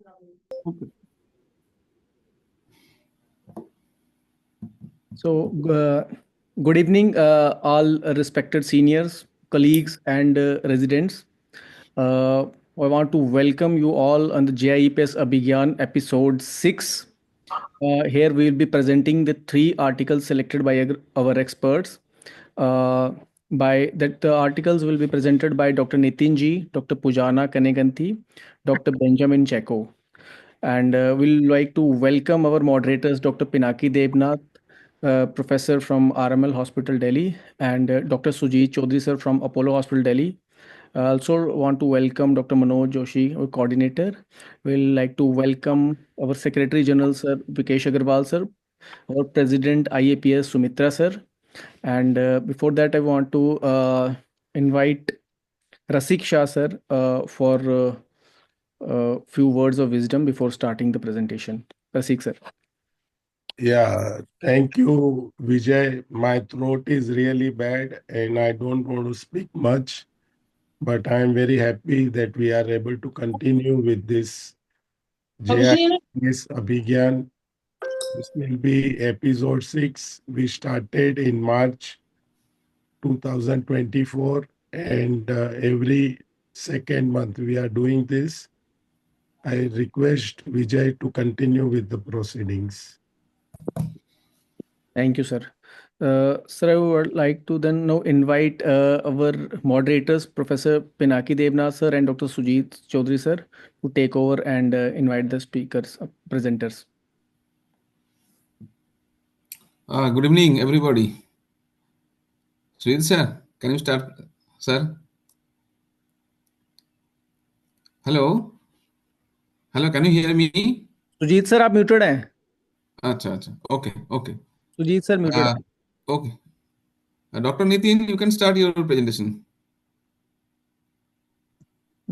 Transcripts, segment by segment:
Okay. So, good evening, all respected seniors, colleagues, and residents. Uh, I want to welcome you all on the JIAPS Abhigyan episode 6. Here we will be presenting the three articles selected by our experts. The articles will be presented by Dr. Nitin Ji, Dr. Pujana Kaneganti, Dr. Benjamin Cheko. And we'll like to welcome our moderators, Dr. Pinaki Debnath, professor from RML Hospital, Delhi, and Dr. Sujit Chaudhary, sir, from Apollo Hospital, Delhi. I also want to welcome Dr. Manoj Joshi, our coordinator. We'll like to welcome our Secretary General, sir, Vikesh Agarwal, sir, our President IAPS, Sumitra, sir. And before that, I want to invite Rasik Shah, sir, for few words of wisdom before starting the presentation. Rasik, sir. Yeah, thank you, Vijay. My throat is really bad and I don't want to speak much, but I am very happy that we are able to continue with this JIAPS Abhigyan. This will be episode 6. We started in March 2024, and every second month we are doing this. I request Vijay to continue with the proceedings. Thank you, sir. Sir, I would like to then now invite our moderators, Professor Pinaki Devnath, sir, and Dr. Sujit Chaudhary, sir, to take over and invite the speakers, presenters. Good evening, everybody. Sujit sir, can you start, sir? Hello? Hello, can you hear me? Sujit sir आप muted हैं. अच्छा, okay. Sujit sir muted Uh, हैं. okay. Dr. Nitin, you can start your presentation.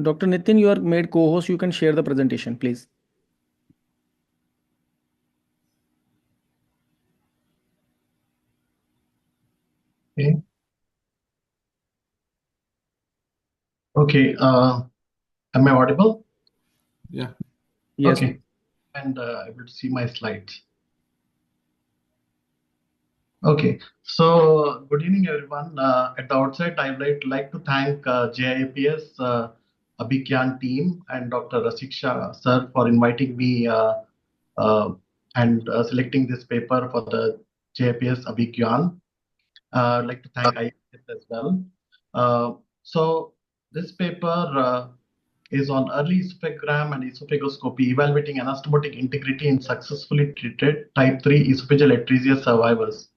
Dr. Nitin, you are made co-host. You can share the presentation, please. Okay. Okay. Am I audible? Yeah. Yes. Okay. And I will see my slides. Okay. So good evening, everyone. At the outset, I would like to thank JIAPS Abhigyan team and Dr. Rasiksha sir for inviting me and selecting this paper for the JIAPS Abhigyan. I'd like to thank IAPS as well. So this paper is on early esophagram and esophagoscopy evaluating anastomotic integrity in successfully treated type 3 esophageal atresia survivors.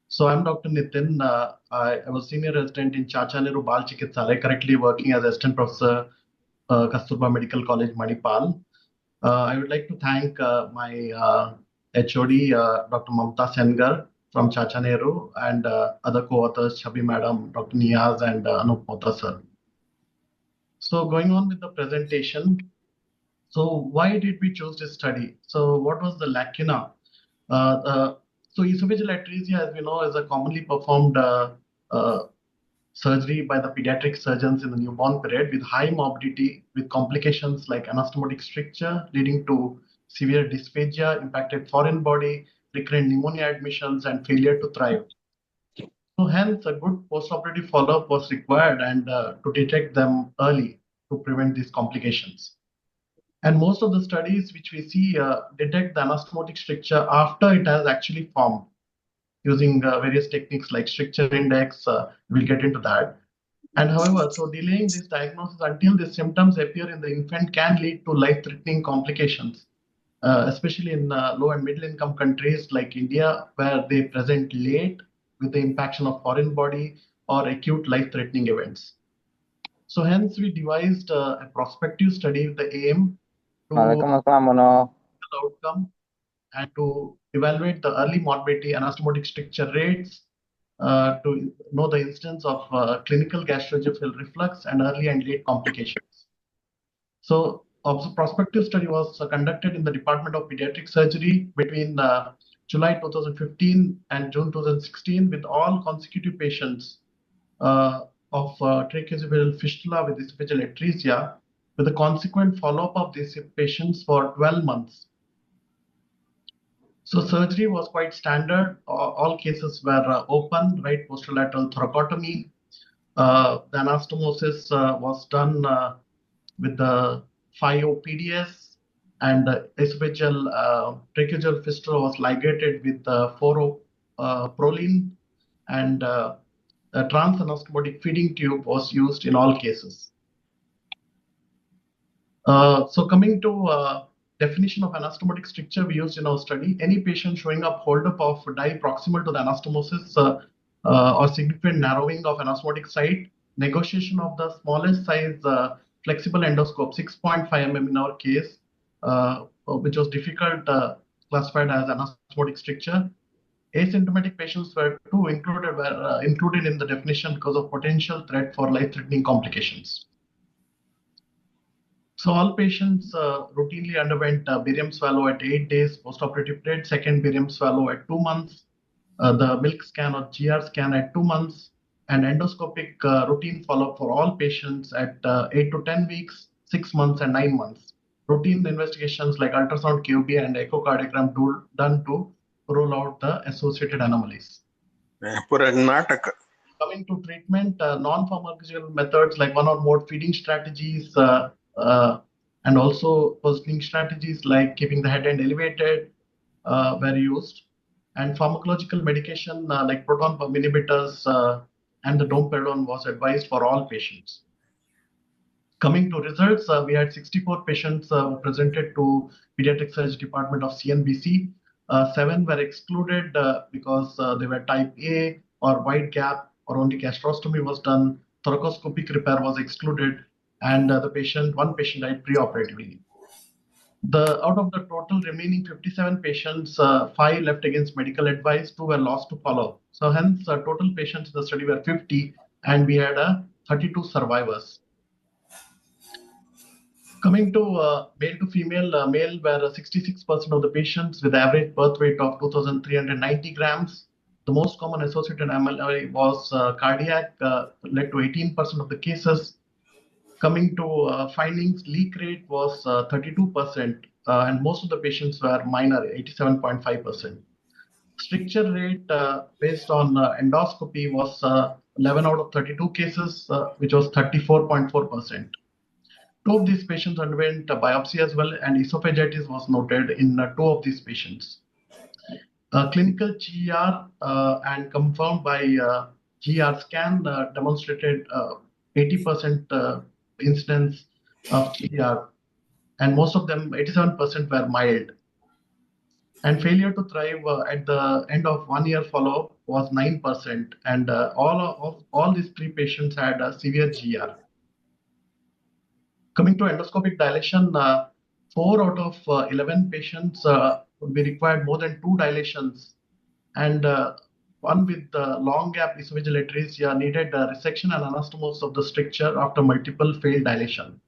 So I'm Dr. Nitin. I was senior resident in Chacha Nehru Bal Chikitsalaya, currently working as assistant professor, Kasturba Medical College, Manipal. I would like to thank my HOD, Dr. Mamta Sengar from Chacha Nehru, and other co-authors, Chabi Madam, Dr. Niaz, and Anup Mota sir. So going on with the presentation. So why did we choose this study? So what was the lacuna? So esophageal atresia, as we know, is a commonly performed surgery by the pediatric surgeons in the newborn period with high morbidity, with complications like anastomotic stricture leading to severe dysphagia, impacted foreign body, recurrent pneumonia admissions, and failure to thrive. So hence, a good postoperative follow-up was required and to detect them early to prevent these complications. And most of the studies which we see detect the anastomotic stricture after it has actually formed using various techniques like stricture index. We'll get into that. And however, so delaying this diagnosis until the symptoms appear in the infant can lead to life-threatening complications, especially in low and middle income countries like India, where they present late with the impaction of foreign body or acute life-threatening events. So hence we devised a prospective study with the aim to outcome and to evaluate the early morbidity and anastomotic stricture rates, to know the instance of clinical gastroesophageal reflux and early and late complications. So a prospective study was conducted in the Department of Pediatric Surgery between July 2015 and June 2016 with all consecutive patients of tracheoesophageal fistula with esophageal atresia with a consequent follow-up of these patients for 12 months. So surgery was quite standard. All cases were open, right posterolateral thoracotomy. The anastomosis was done with the 5-OPDS, and the esophageal tracheal fistula was ligated with the 4-proline, and a trans-anastomotic feeding tube was used in all cases. So coming to definition of anastomotic stricture we used in our study, any patient showing up holdup of dye proximal to the anastomosis or significant narrowing of anastomotic site, negotiation of the smallest size flexible endoscope, 6.5 mm in our case, which was difficult, classified as anastomotic stricture. Asymptomatic patients were included in the definition because of potential threat for life-threatening complications. So all patients routinely underwent barium swallow at 8 days postoperative period, second barium swallow at 2 months, the milk scan or GR scan at 2 months, and endoscopic routine follow-up for all patients at 8 to 10 weeks, 6 months, and 9 months. Routine investigations like ultrasound, QB, and echocardiogram done to rule out the associated anomalies. Coming to treatment, non-pharmacological methods like one or more feeding strategies and also positioning strategies like keeping the head end elevated were used. And pharmacological medication like proton pump inhibitors and the domperidone was advised for all patients. Coming to results, we had 64 patients presented to Pediatric Surgery Department of CNBC. 7 were excluded because they were type A or wide gap, or only gastrostomy was done. Thoracoscopic repair was excluded, and one patient died preoperatively. Out of the total remaining 57 patients, 5 left against medical advice, 2 were lost to follow. So hence, total patients in the study were 50, and we had 32 survivors. Coming to male to female, male were 66% of the patients with average birth weight of 2,390 grams. The most common associated MLI was cardiac, led to 18% of the cases. Coming to findings, leak rate was 32%, and most of the patients were minor, 87.5%. Stricture rate based on endoscopy was 11 out of 32 cases, which was 34.4%. 2 of these patients underwent a biopsy as well, and esophagitis was noted in 2 of these patients. Clinical GR and confirmed by GR scan demonstrated 80% incidence of GR, and most of them, 87%, were mild. And failure to thrive at the end of 1 year follow-up was 9%, and all these 3 patients had a severe GR. Coming to endoscopic dilation, 4 out of 11 patients would be required more than 2 dilations, and one with long gap esophageal atresia needed resection and anastomosis of the stricture after multiple failed dilation.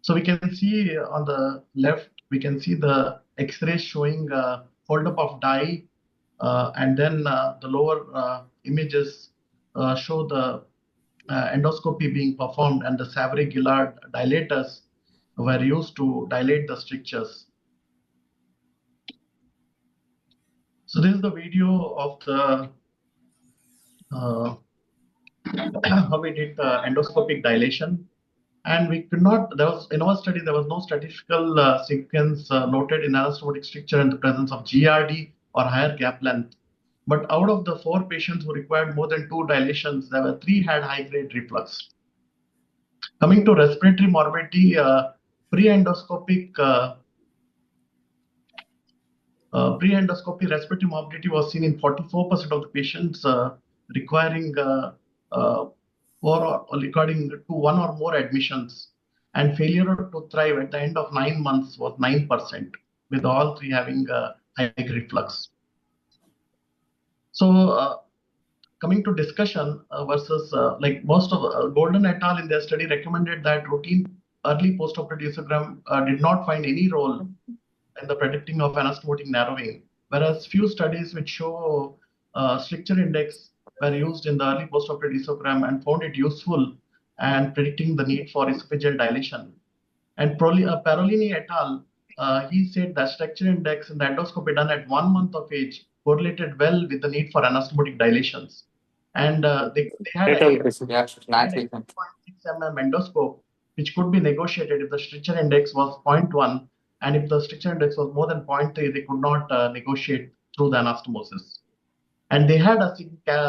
So we can see on the left, we can see the X-rays showing holdup of dye, and then the lower images show the endoscopy being performed, and the Savary-Gillard dilators were used to dilate the strictures. So this is the video of the how we did the endoscopic dilation, and we could not. In our study there was no statistical significance noted in anastomotic stricture in the presence of GRD or higher gap length. But out of the 4 patients who required more than 2 dilations, there were 3 had high-grade reflux. Coming to respiratory morbidity, pre-endoscopy respiratory morbidity was seen in 44% of the patients, requiring to 1 or more admissions, and failure to thrive at the end of 9 months was 9%, with all 3 having high reflux. So coming to discussion versus like most of Golden et al. In their study recommended that routine early postoperative audiogram did not find any role in the predicting of anastomotic narrowing, whereas few studies which show stricture index were used in the early postoperative audiogram and found it useful and predicting the need for esophageal dilation. And Parolini et al., he said that structure index in the endoscopy done at 1 month of age correlated well with the need for anastomotic dilations. And they had a 8.6 mm endoscope, which could be negotiated if the stricture index was 0.1, and if the stricture index was more than 0.3, they could not negotiate through the anastomosis. And they had a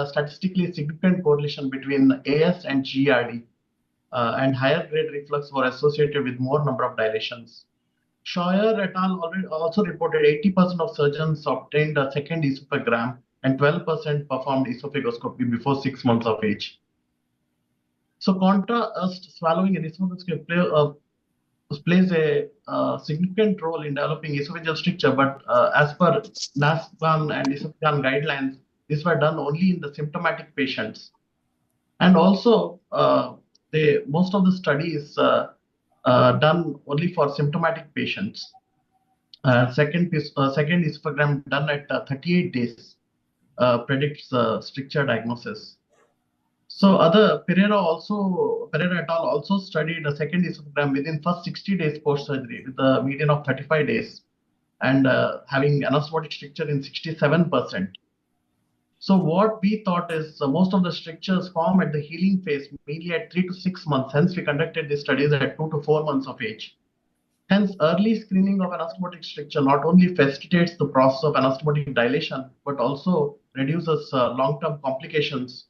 statistically significant correlation between AS and GERD, and higher grade reflux were associated with more number of dilations. Scheuer et al. Also reported 80% of surgeons obtained a second esophagram and 12% performed esophagoscopy before 6 months of age. So contrast swallowing and esophagoscopy plays a significant role in developing esophageal stricture, but as per NASPAN and esophageal guidelines, these were done only in the symptomatic patients. And also, most of the studies done only for symptomatic patients. Second esophagram done at 38 days predicts stricture diagnosis. So Pereira et al. Also studied a second esophagram within first 60 days post-surgery with a median of 35 days and having anastomotic stricture in 67%. So what we thought is most of the strictures form at the healing phase, mainly at 3 to 6 months. Hence, we conducted these studies at 2 to 4 months of age. Hence, early screening of anastomotic stricture not only facilitates the process of anastomotic dilation, but also reduces long-term complications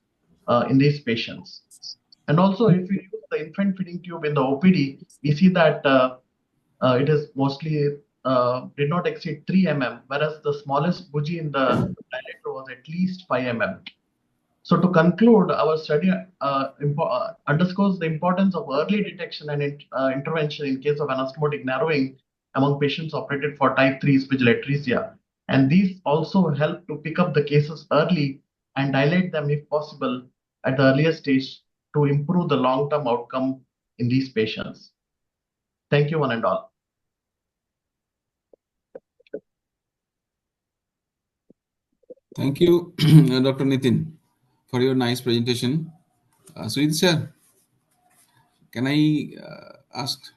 in these patients. And also, if we use the infant feeding tube in the OPD, we see that it is mostly did not exceed 3 mm, whereas the smallest bougie in the dilator was at least 5 mm. So to conclude, our study underscores the importance of early detection and intervention in case of anastomotic narrowing among patients operated for type 3 esophageal atresia. And these also help to pick up the cases early and dilate them if possible at the earliest stage to improve the long-term outcome in these patients. Thank you, one and all. Thank you, Dr. Nitin, for your nice presentation. Sudhir sir, can I ask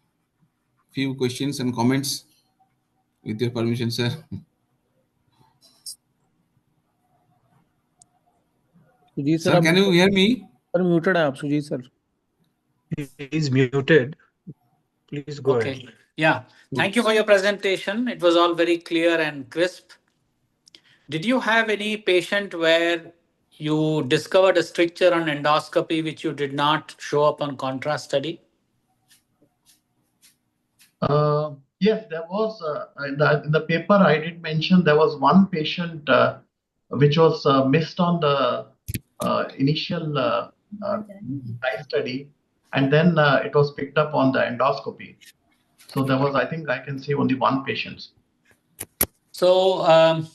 few questions and comments with your permission, sir? Sujit Sir, can you hear me? Sir muted है आप Sujit sir. He's muted. Please go ahead. Okay. Yeah. Thank you for your presentation. It was all very clear and crisp. Did you have any patient where you discovered a stricture on endoscopy which you did not show up on contrast study? Yes, there was in the paper I did mention there was one patient which was missed on the initial eye study, and then it was picked up on the endoscopy. So there was, I think I can say, only one patient. So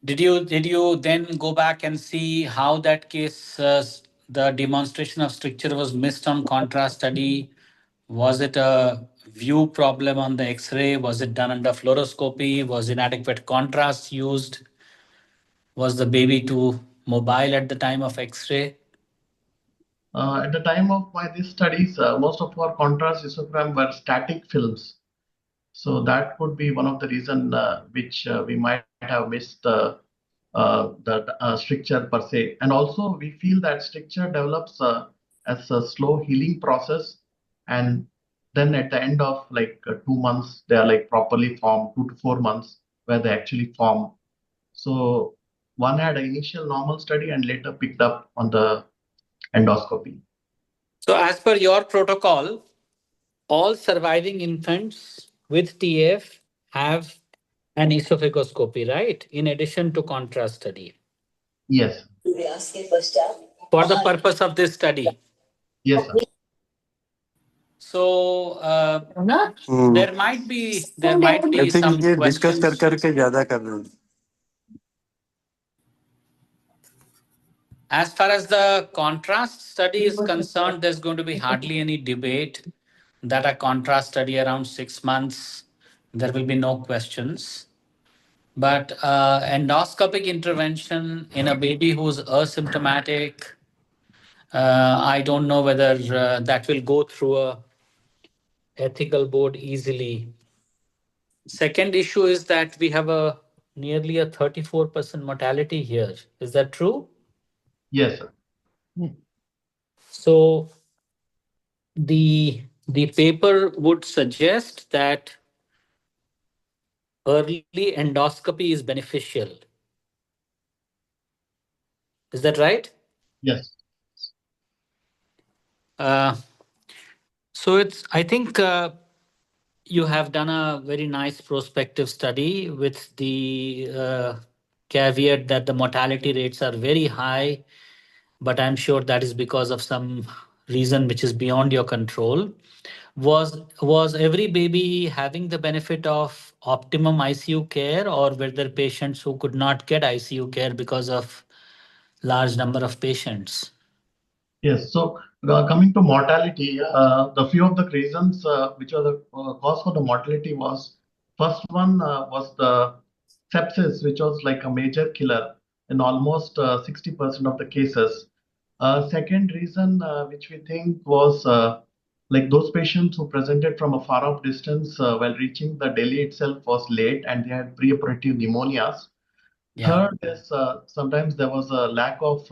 did you then go back and see how that case the demonstration of stricture was missed on contrast study? Was it a view problem on the X-ray? Was it done under fluoroscopy? Was inadequate contrast used? Was the baby too mobile at the time of X-ray? At the time of these studies, most of our contrast histogram were static films. So that could be one of the reasons which we might have missed the stricture per se. And also we feel that stricture develops as a slow healing process, and then at the end of 2 months they are properly formed, 2 to 4 months where they actually form. So one had an initial normal study and later picked up on the endoscopy. So as per your protocol, all surviving infants with TF have an esophagoscopy, right? In addition to contrast study. Yes. For the purpose of this study. Yes, sir. So there might be some questions. As far as the contrast study is concerned, there's going to be hardly any debate that a contrast study around 6 months, there will be no questions. But endoscopic intervention in a baby who's asymptomatic, I don't know whether that will go through a ethical board easily. Second issue is that we have a nearly a 34% mortality here. Is that true? Yes, sir. So the paper would suggest that early endoscopy is beneficial. Is that right? Yes. So I think you have done a very nice prospective study with the caveat that the mortality rates are very high, but I'm sure that is because of some reason which is beyond your control. Was every baby having the benefit of optimum ICU care, or were there patients who could not get ICU care because of large number of patients? Yes. So coming to mortality, the few of the reasons which are the cause for the mortality was first one was the sepsis, which was like a major killer in almost 60% of the cases. Second reason which we think was like those patients who presented from a far off distance while reaching the Delhi itself was late and they had preoperative pneumonias. Yeah. Third is sometimes there was a lack of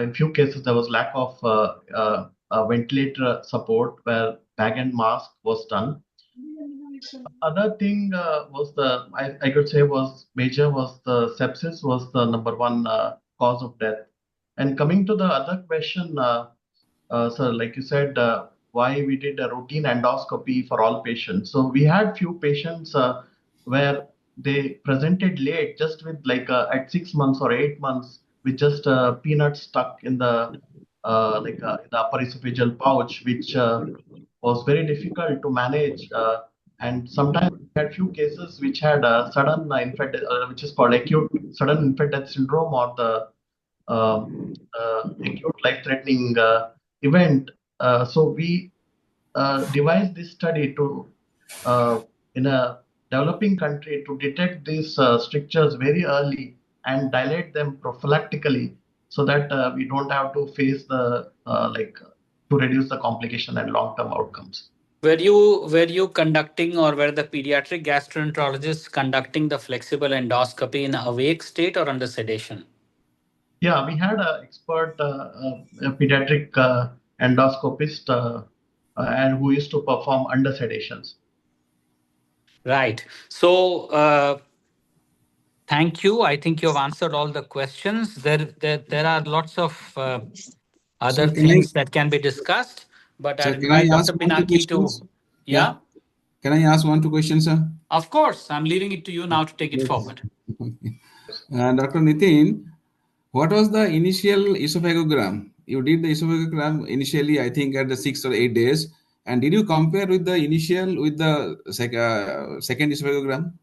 in few cases there was lack of ventilator support where bag and mask was done. Other thing was I could say was major was the sepsis was the number one cause of death. And coming to the other question, sir, like you said, why we did a routine endoscopy for all patients. So we had few patients where they presented late, just with like at 6 months or 8 months, with just peanuts stuck in the in the upper esophageal pouch, which was very difficult to manage. And sometimes we had few cases which had sudden infected, which is called acute sudden infected syndrome, or the acute life-threatening event. So we devised this study to in a developing country to detect these strictures very early and dilate them prophylactically, so that we don't have to face the to reduce the complication and long-term outcomes. Were you conducting, or were the pediatric gastroenterologists conducting the flexible endoscopy in awake state or under sedation? Yeah, we had an expert a pediatric endoscopist and who used to perform under sedations. Right. So thank you. I think you've answered all the questions. There are lots of other Sir, can I, things that can be discussed, but sir, I'll can I invite Dr. ask one, two Pinaki to. questions? Yeah. Yeah, Can I ask one, two questions, sir? of course. I'm leaving it to you now to take it Yes. forward. Dr. Nitin, what was the initial esophagogram? You did the esophagogram initially, I think, at the 6 or 8 days. And did you compare with the initial with the second esophagogram? Yeah,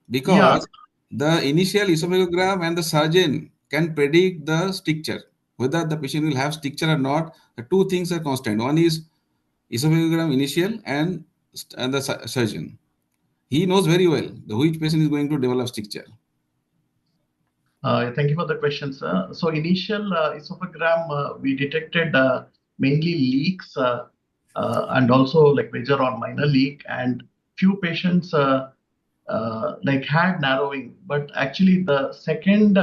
Because the initial esophagogram and the surgeon can predict the stricture, whether the patient will have stricture or not. The two things are constant. One is esophagogram initial and the surgeon. He knows very well which patient is going to develop stricture. thank you for the question, sir. So initial esophagram, we detected mainly leaks and also like major or minor leak, and few patients like had narrowing, but actually the second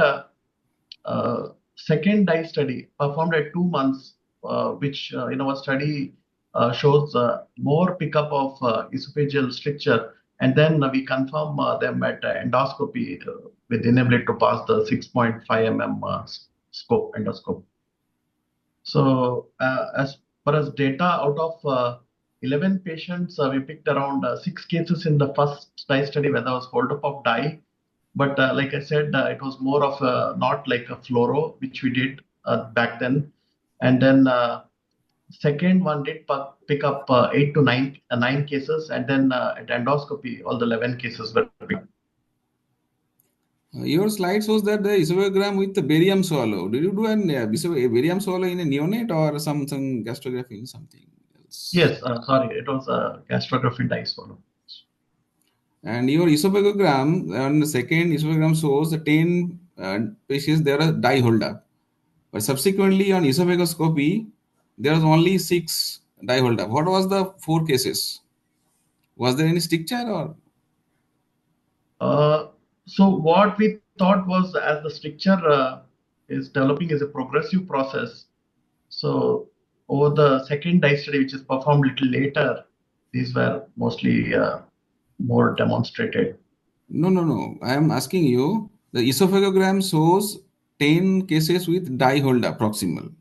dye study performed at 2 months, which in our study shows more pickup of esophageal stricture, and then we confirm them at endoscopy with inability to pass the 6.5 scope endoscope. So as far as data out of 11 patients, we picked around 6 cases in the first dye study where there was holdup of dye. But like I said, it was more of a not like a fluoro, which we did back then. And then second one did pick up 8 to 9 cases, and then at endoscopy, all the 11 cases were picked up. Your slide shows that the esophagogram with the barium swallow. Did you do an barium swallow in a neonate or some gastrography in something else? Yes, sorry, it was a gastrography dye swallow. And your esophagogram on the second esophagogram shows the 10 patients there are dye holdup. But subsequently on esophagoscopy, there was only 6 die hold up. What was the 4 cases? Was there any stricture or? So what we thought was, as the stricture is developing as a progressive process, so over the second dye study, which is performed little later, these were mostly more demonstrated. No. I am asking you, the esophagogram shows 10 cases with die hold up proximal.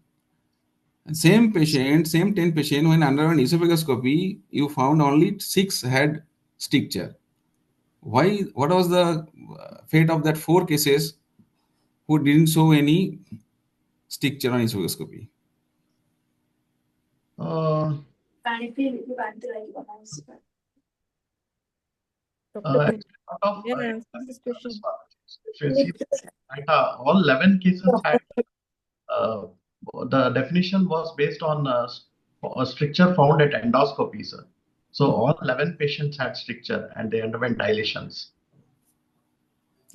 Same patient, same 10 patient, when underwent esophagoscopy, you found only 6 had stricture. Why? What was the fate of that 4 cases who didn't show any stricture on esophagoscopy? Uh, Dr. Out of May I answer this question? if you see data, all 11 cases had uh, the definition was based on a stricture found at endoscopy, sir. So all 11 patients had stricture and they underwent dilations.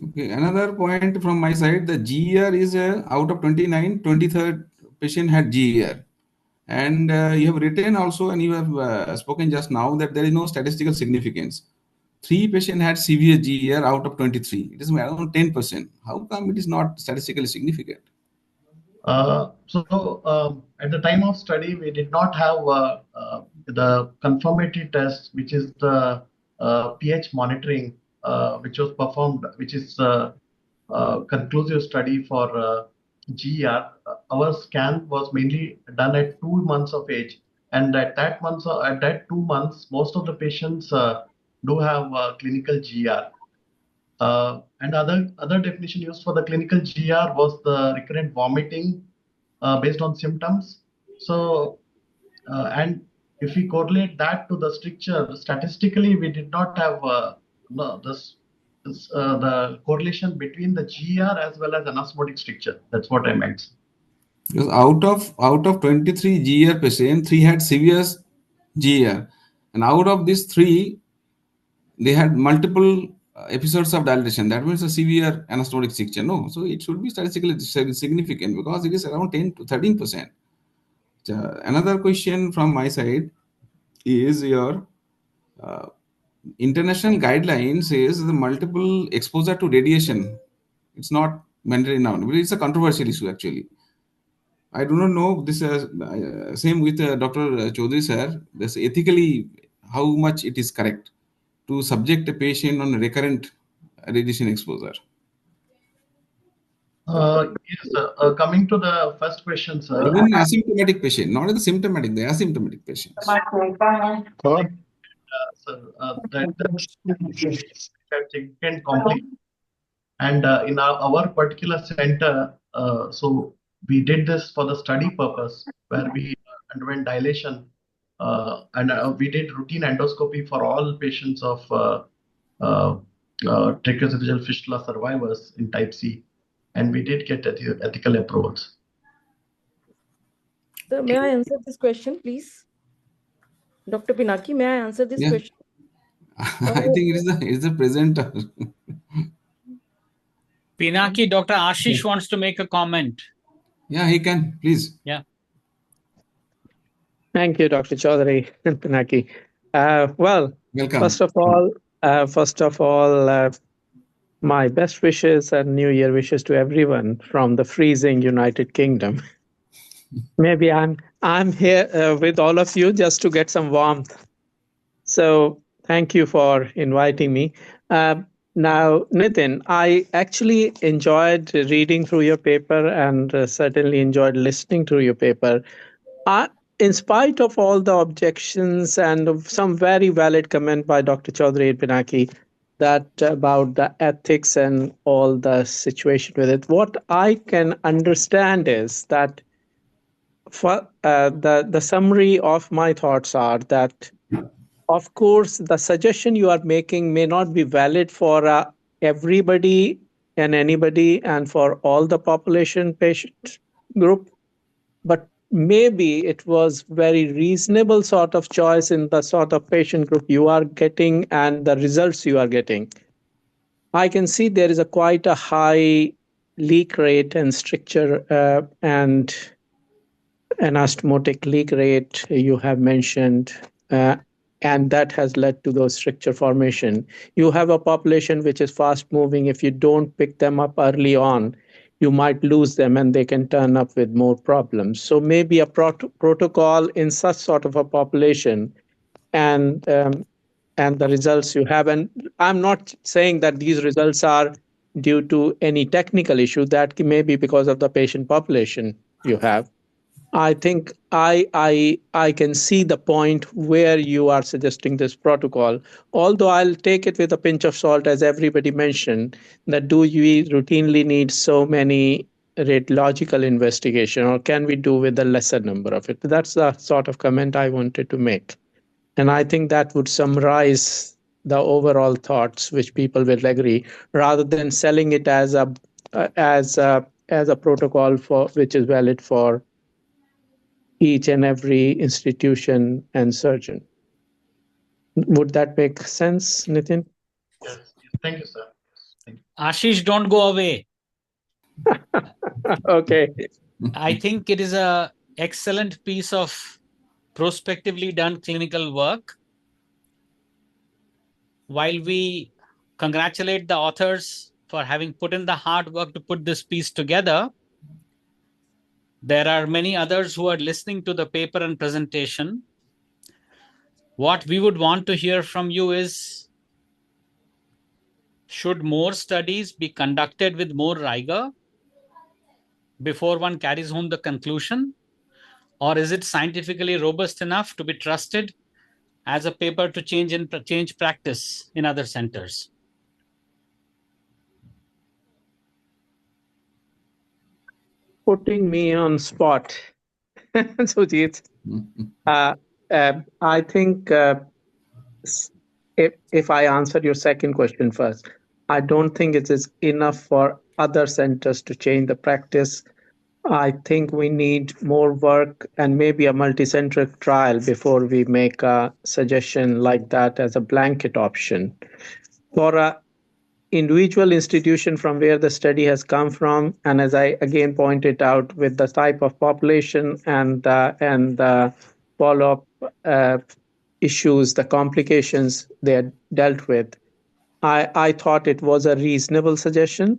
Okay, another point from my side, the GER is out of 29, 23rd patient had GER. And you have written also, and you have spoken just now that there is no statistical significance. 3 patients had severe GER out of 23. It is around 10%. How come it is not statistically significant? At the time of study, we did not have the confirmatory test, which is the pH monitoring, which was performed, which is conclusive study for GER. Our scan was mainly done at 2 months of age, and at that 2 months, most of the patients do have clinical GER. And other definition used for the clinical GR was the recurrent vomiting based on symptoms. So, and if we correlate that to the stricture, statistically, we did not have no, the correlation between the GR as well as anosmotic stricture. That's what I meant. Because out of 23 GER patients, 3 had severe GER. And out of these 3, they had multiple episodes of dilation. That means a severe anastomotic stricture. No, so it should be statistically significant because it is around 10 to 13%. Another question from my side is your international guidelines says the multiple exposure to radiation. It's not mandatory now, but it's a controversial issue actually. I do not know this. Same with Dr. Chaudhary sir. This ethically, how much it is correct to subject a patient on recurrent radiation exposure. Yes, coming to the first question, sir. Even asymptomatic patient, not the symptomatic, the asymptomatic patients. That can complete. And in our particular center, so we did this for the study purpose, where we underwent dilation, and we did routine endoscopy for all patients of tracheoesophageal fistula survivors in type C, and we did get ethical approvals. Sir, may I answer this question, please? Dr. Pinaki, may I answer this Yeah. question? I think it's the presenter. Pinaki, Dr. Ashish wants to make a comment. Yeah, he can, please. Yeah. Thank you, Dr. Chaudhary and Pinaki. Well, Welcome. first of all, my best wishes and New Year wishes to everyone from the freezing United Kingdom. Maybe I'm here with all of you just to get some warmth. So thank you for inviting me. Now, Nitin, I actually enjoyed reading through your paper and certainly enjoyed listening to your paper. In spite of all the objections and of some very valid comment by Dr. Chaudhary and Pinaki that about the ethics and all the situation with it, what I can understand is that for the summary of my thoughts are that, of course, the suggestion you are making may not be valid for everybody and anybody and for all the population patient group, but maybe it was very reasonable sort of choice in the sort of patient group you are getting and the results you are getting. I can see there is a quite a high leak rate and stricture and anastomotic leak rate you have mentioned, and that has led to those stricture formation. You have a population which is fast moving. If you don't pick them up early on, you might lose them and they can turn up with more problems. So maybe a protocol in such sort of a population, and and the results you have. And I'm not saying that these results are due to any technical issue. That may be because of the patient population you have. I think I can see the point where you are suggesting this protocol. Although I'll take it with a pinch of salt, as everybody mentioned, that do we routinely need so many radiological investigation, or can we do with a lesser number of it? That's the sort of comment I wanted to make. And I think that would summarize the overall thoughts, which people will agree, rather than selling it as a protocol for which is valid for each and every institution and surgeon. Would that make sense, Nitin? Yes. Thank you, sir. Yes. Thank you. Ashish, don't go away. Okay. I think it is an excellent piece of prospectively done clinical work. While we congratulate the authors for having put in the hard work to put this piece together, there are many others who are listening to the paper and presentation. What we would want to hear from you is, should more studies be conducted with more rigor before one carries home the conclusion? Or is it scientifically robust enough to be trusted as a paper to change practice in other centers? Putting me on spot, Sujit. I think if I answer your second question first, I don't think it is enough for other centers to change the practice. I think we need more work and maybe a multicentric trial before we make a suggestion like that as a blanket option. For a individual institution from where the study has come from, and as I again pointed out, with the type of population and the follow-up issues, the complications they are dealt with, I thought it was a reasonable suggestion,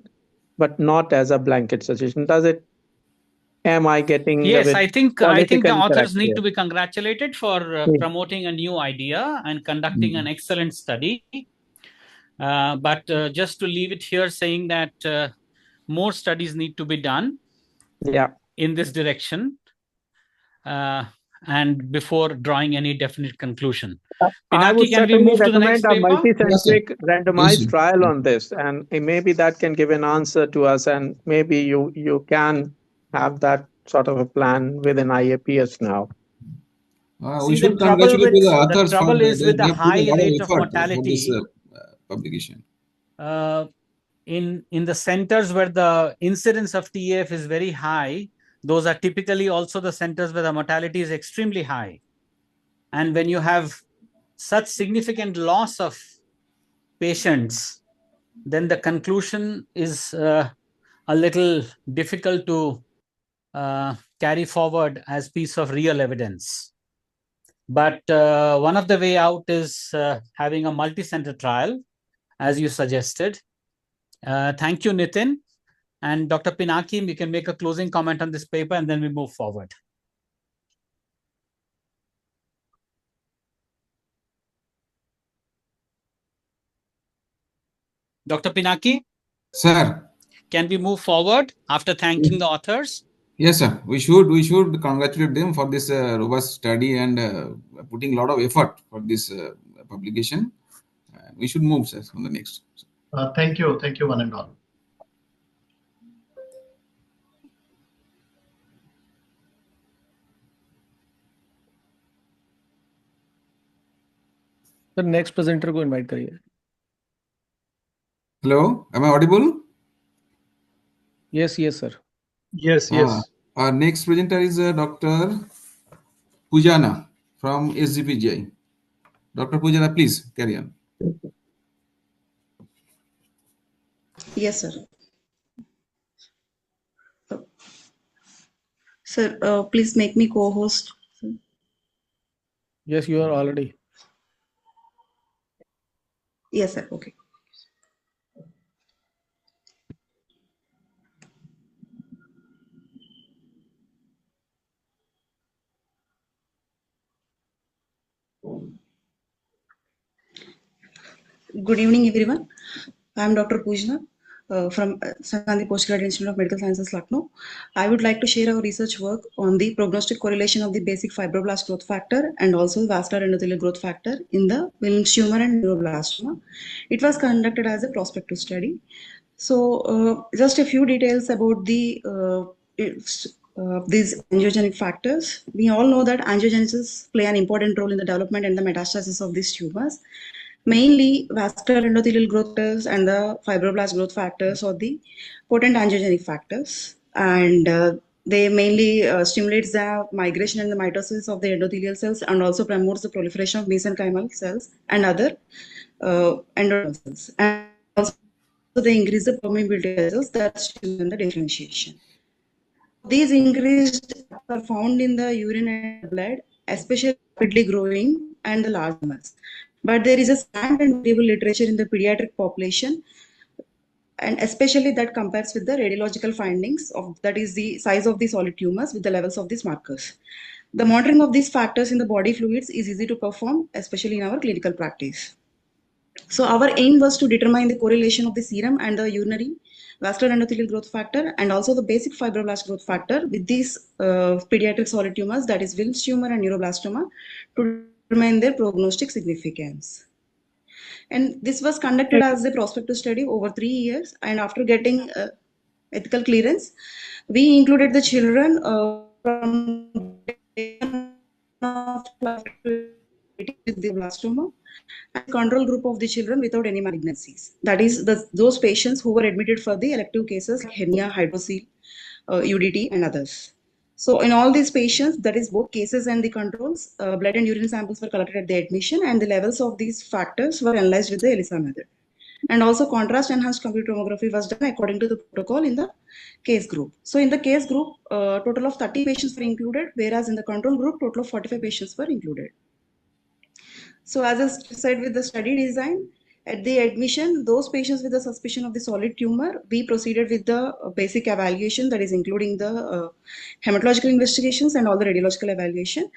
but not as a blanket suggestion. Does it? Am I getting a Yes, bit I think the politically correct authors need here? to be congratulated for Yeah. promoting a new idea and conducting an excellent study. But just to leave it here, saying that more studies need to be done in this direction, and before drawing any definite conclusion. I Pinaki, would can we certainly move to the next recommend a paper? multicentric randomized Yes, sir. trial on this, and maybe that can give an answer to us, and maybe you can have that sort of a plan within IAPS now. We See, the should trouble congratulate with the authors for is with they the have put a high lot of rate of effort for this mortality. publication. In the centers where the incidence of TAF is very high, those are typically also the centers where the mortality is extremely high. And when you have such significant loss of patients, then the conclusion is a little difficult to carry forward as piece of real evidence. But one of the way out is having a multi-center trial, as you suggested. Thank you, Nitin. And Dr. Pinaki, we can make a closing comment on this paper and then we move forward. Dr. Pinaki? Sir. Can we move forward after thanking the authors? Yes, sir. We should congratulate them for this robust study and putting a lot of effort for this publication. We should move, sir, on the next. Thank you, one and all. The next presenter को invite करिए. Hello, am I audible? Yes, sir. Yes. Our next presenter is Dr. Pujana from SGPGI. Dr. Pujana, please carry on. Yes, sir. Sir, please make me co-host. Yes, you are already. Yes, sir. Okay. Good evening, everyone. I am Dr. Pujna from Sangandhi Postgraduate Institute of Medical Sciences, Lucknow. I would like to share our research work on the prognostic correlation of the basic fibroblast growth factor and also vascular endothelial growth factor in the Wilms tumor and neuroblastoma. It was conducted as a prospective study. So, just a few details about these angiogenic factors. We all know that angiogenesis play an important role in the development and the metastasis of these tumors. Mainly, vascular endothelial growth factors and the fibroblast growth factors are the potent angiogenic factors, and they mainly stimulates the migration and the mitosis of the endothelial cells and also promotes the proliferation of mesenchymal cells and other endodermal cells. And also they increase the permeability of cells that stimulate the differentiation. So these increased are found in the urine and blood, especially rapidly growing and the large mammals. But there is a scant and variable literature in the pediatric population, and especially that compares with the radiological findings of that is the size of the solid tumors with the levels of these markers. The monitoring of these factors in the body fluids is easy to perform, especially in our clinical practice. So our aim was to determine the correlation of the serum and the urinary vascular endothelial growth factor and also the basic fibroblast growth factor with these pediatric solid tumors, that is Wilms tumor and neuroblastoma, to determine their prognostic significance. And this was conducted as a prospective study over 3 years, and after getting ethical clearance, we included the children from with the blastoma and control group of the children without any malignancies. That is, those patients who were admitted for the elective cases like hernia, hydrocele, UDT, and others. So in all these patients, that is both cases and the controls, blood and urine samples were collected at the admission, and the levels of these factors were analyzed with the ELISA method. And also contrast enhanced computer tomography was done according to the protocol in the case group. So in the case group, total of 30 patients were included, whereas in the control group, total of 45 patients were included. So as I said with the study design, at the admission, those patients with the suspicion of the solid tumor, we proceeded with the basic evaluation, that is including the hematological investigations and all the radiological evaluation.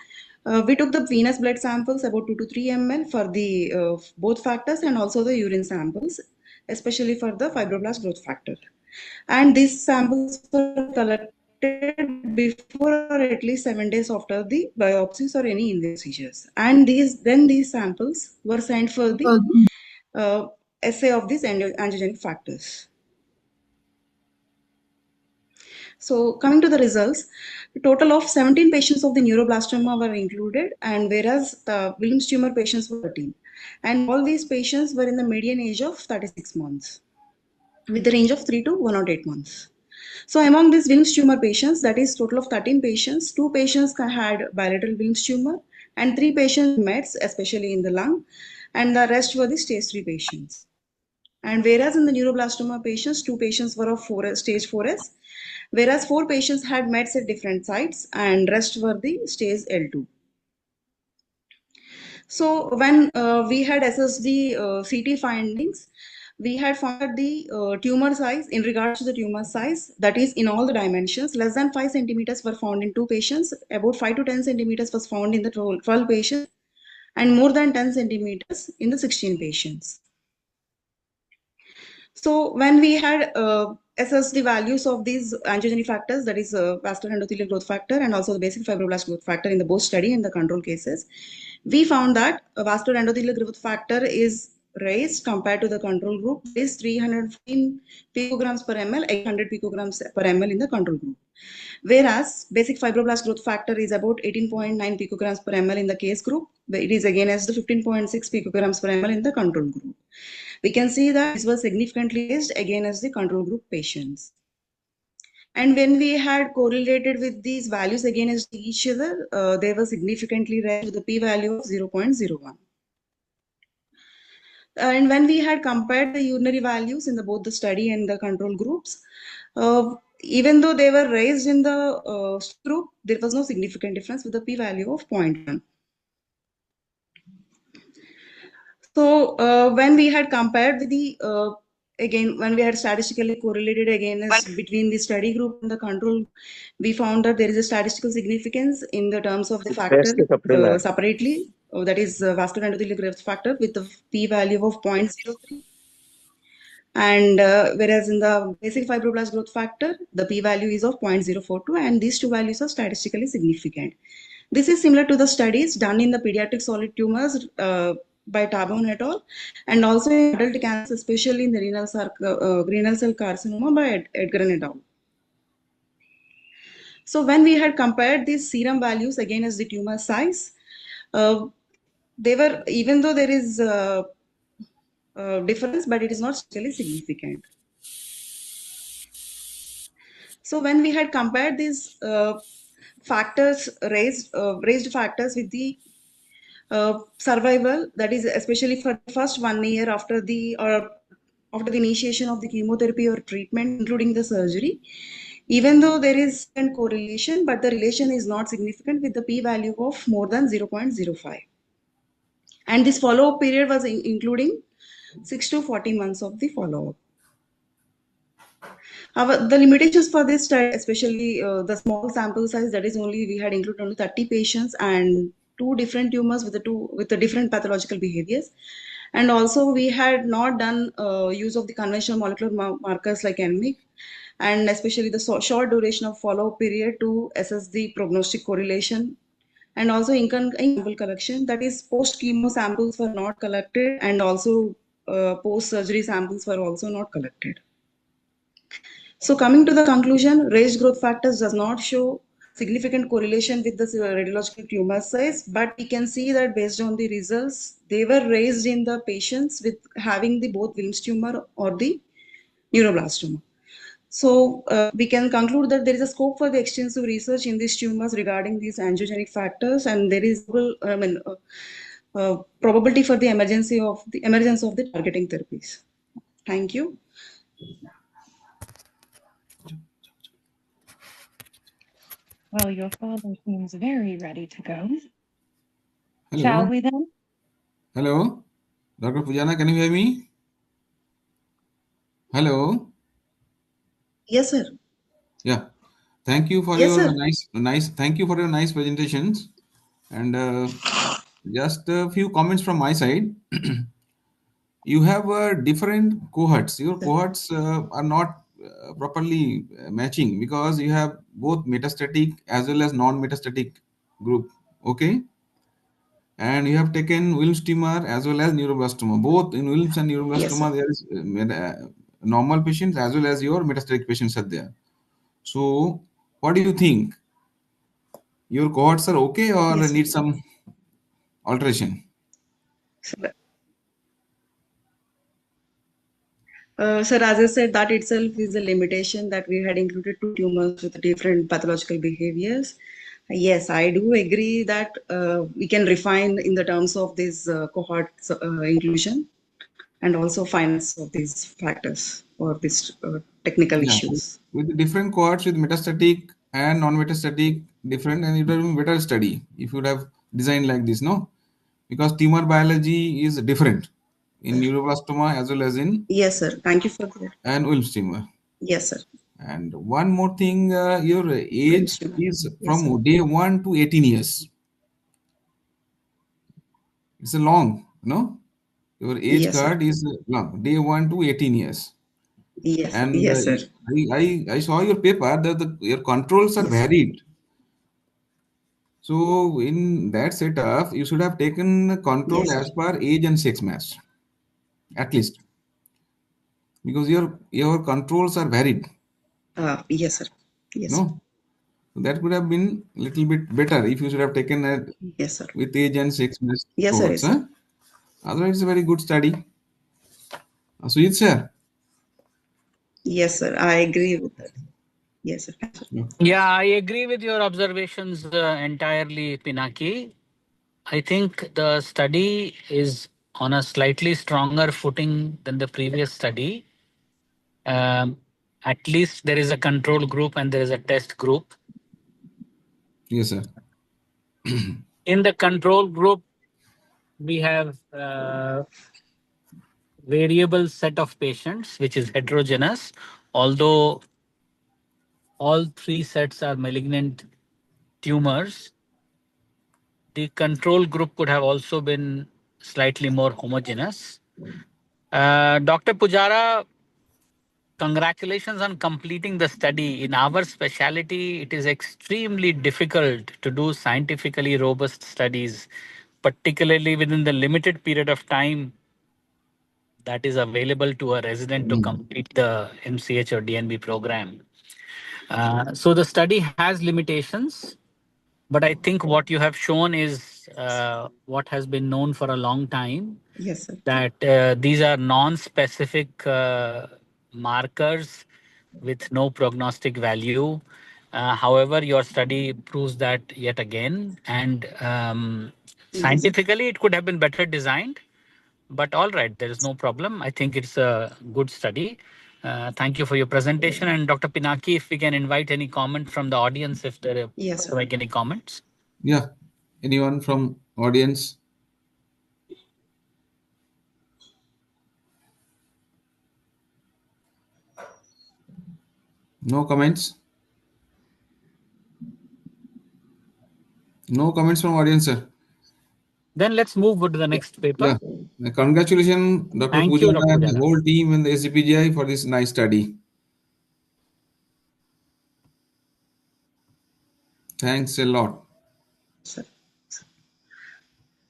We took the venous blood samples, about 2 to 3 ml for the both factors, and also the urine samples, especially for the fibroblast growth factor. And these samples were collected before or at least 7 days after the biopsies or any in seizures. And these samples were sent for the assay of these angiogenic factors. So coming to the results, a total of 17 patients of the neuroblastoma were included, and whereas the Wilms tumor patients were 13. And all these patients were in the median age of 36 months with the range of 3 to 108 months. So among these Wilms tumor patients, that is total of 13 patients, 2 patients had bilateral Wilms tumor and 3 patients mets, especially in the lung, and the rest were the stage 3 patients. And whereas in the neuroblastoma patients, 2 patients were of stage 4S, whereas 4 patients had mets at different sites and rest were the stage L2. So when we had assessed the CT findings, we had found the tumor size in regards to the tumor size, that is in all the dimensions, less than 5 centimeters were found in 2 patients, about 5 to 10 centimeters was found in the 12 patients, and more than 10 centimeters in the 16 patients. So when we had assessed the values of these angiogenic factors, that is vascular endothelial growth factor and also the basic fibroblast growth factor in the both study and the control cases, we found that vascular endothelial growth factor is raised compared to the control group is 315 picograms per ml, 800 picograms per ml in the control group. Whereas basic fibroblast growth factor is about 18.9 picograms per ml in the case group. It is again as the 15.6 picograms per ml in the control group. We can see that this was significantly raised again as the control group patients. And when we had correlated with these values against each other, they were significantly raised with a p-value of 0.01. And when we had compared the urinary values in both the study and the control groups, even though they were raised in the group, there was no significant difference with the p-value of 0.1. So when we had compared with the again, when we had statistically correlated again between the study group and the control, we found that there is a statistical significance in the terms of the factor separately, that is vascular endothelial growth factor with the p-value of 0.03. And whereas in the basic fibroblast growth factor, the p-value is of 0.042, and these two values are statistically significant. This is similar to the studies done in the pediatric solid tumors by Tabon et al. And also in adult cancers, especially in the renal cell carcinoma by Edgar et al. So when we had compared these serum values again as the tumor size, they were, even though there is difference, but it is not statistically significant. So when we had compared these factors, raised factors with the survival, that is especially for the first 1 year after the initiation of the chemotherapy or treatment, including the surgery, even though there is a correlation, but the relation is not significant with the p-value of more than 0.05. And this follow-up period was including 6 to 40 months of the follow-up. The limitations for this study, especially the small sample size, that is only we had included only 30 patients and 2 different tumors with the different pathological behaviors. And also we had not done use of the conventional molecular markers like NMIC, and especially the short duration of follow-up period to assess the prognostic correlation. And also in sample collection, that is post-chemo samples were not collected, and also post-surgery samples were also not collected. So coming to the conclusion, raised growth factors does not show significant correlation with the radiological tumor size, but we can see that based on the results, they were raised in the patients with having the both Wilms tumor or the neuroblastoma. So we can conclude that there is a scope for the extensive research in these tumors regarding these angiogenic factors, and there is probability for the emergence of the targeting therapies. Thank you. Well, your father seems very ready to go. Hello. Shall we then? Hello. Dr. Pujana, can you hear me? Hello. Yes, sir. Yeah. Thank you for Yes, your sir. thank you for your nice presentations. And just a few comments from my side. You have different cohorts. Your cohorts are not properly matching because you have both metastatic as well as non-metastatic group. Okay. And you have taken Wilms tumor as well as neuroblastoma. Both in Wilms and neuroblastoma, there is normal patients as well as your metastatic patients are there. So, what do you think? Your cohorts are okay or Yes, need some alteration? Sir, as I said, that itself is a limitation that we had included 2 tumors with different pathological behaviors. Yes, I do agree that we can refine in the terms of this cohort inclusion and also finance of these factors or these technical issues. With the different cohorts with metastatic and non-metastatic different, and it would have been better study if you would have designed like this, no? Because tumor biology is different in neuroblastoma as well as in Yes, sir. Thank you for that. And Wilms tumor. Yes, sir. And one more thing, your age is from sir. day 1 to 18 years. It's a long, no? Your age Yes, sir. card is long, day 1 to 18 years. Yes, And yes, sir. I saw your paper that your controls are varied. So in that setup, you should have taken control Yes, as per age and sex match, at least, because your controls are varied. Yes, sir. Yes. No, so that could have been a little bit better if you should have taken it Yes, sir. with age and sex match Yes, sir. cohorts. Yes, sir. Otherwise, it's a very good study. Sujit sir. Yes, sir. I agree with that. Yes, sir. Yeah, I agree with your observations entirely, Pinaki. I think the study is on a slightly stronger footing than the previous study. Um, at least there is a control group and there is a test group. Yes, sir. In the control group, we have variable set of patients, which is heterogeneous, although all three sets are malignant tumors. The control group could have also been slightly more homogeneous. Dr. Pujara, congratulations on completing the study. In our specialty, it is extremely difficult to do scientifically robust studies, particularly within the limited period of time that is available to a resident to complete the MCH or DNB program. So the study has limitations, but I think what you have shown is what has been known for a long time, Yes, sir. that these are non-specific markers with no prognostic value. However, your study proves that yet again, and Yes. scientifically it could have been better designed, but all right, there is no problem. I think it's a good study. Thank you for your presentation. And Dr. Pinaki, if we can invite any comment from the audience, if there are Yes, sir. like any comments. Yeah. Anyone from audience? No comments? No comments from audience, sir. Then let's move to the next paper. Yeah. Congratulations, Dr. Thank you, Dr. Pujana, and the Pujana. whole team in the SCPGI for this nice study. Thanks a lot. Sir.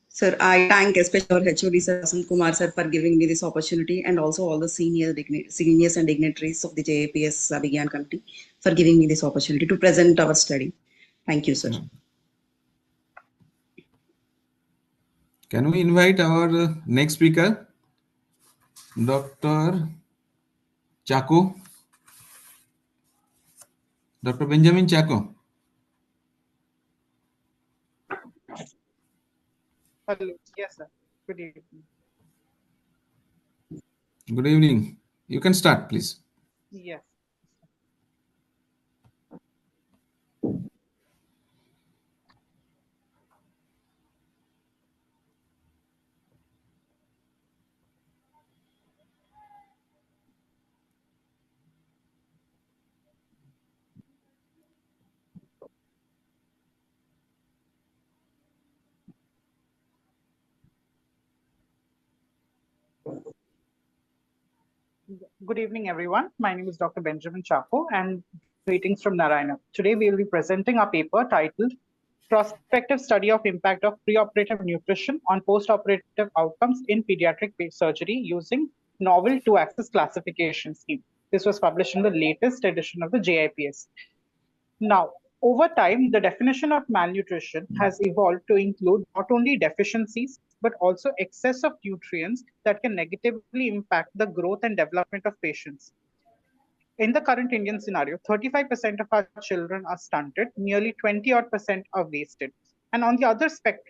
Sir, I thank especially our HOD Sir Vasant Kumar Sir for giving me this opportunity, and also all the seniors and dignitaries of the JIAPS Abhigyan committee for giving me this opportunity to present our study. Thank you, sir. Yeah. Can we invite our next speaker, Dr. Chaco? Dr. Benjamin Chaco. Hello. Yes, sir. Good evening. Good evening. You can start, please. Yes. Good evening, everyone. My name is Dr. Benjamin Chapo, and greetings from Narayana. Today, we will be presenting a paper titled Prospective Study of Impact of Preoperative Nutrition on Postoperative Outcomes in Pediatric Surgery using Novel Two-Axis Classification Scheme. This was published in the latest edition of the JIPS. Now, over time, the definition of malnutrition has evolved to include not only deficiencies, but also excess of nutrients that can negatively impact the growth and development of patients. In the current Indian scenario, 35% of our children are stunted, nearly 20% are wasted. And on the other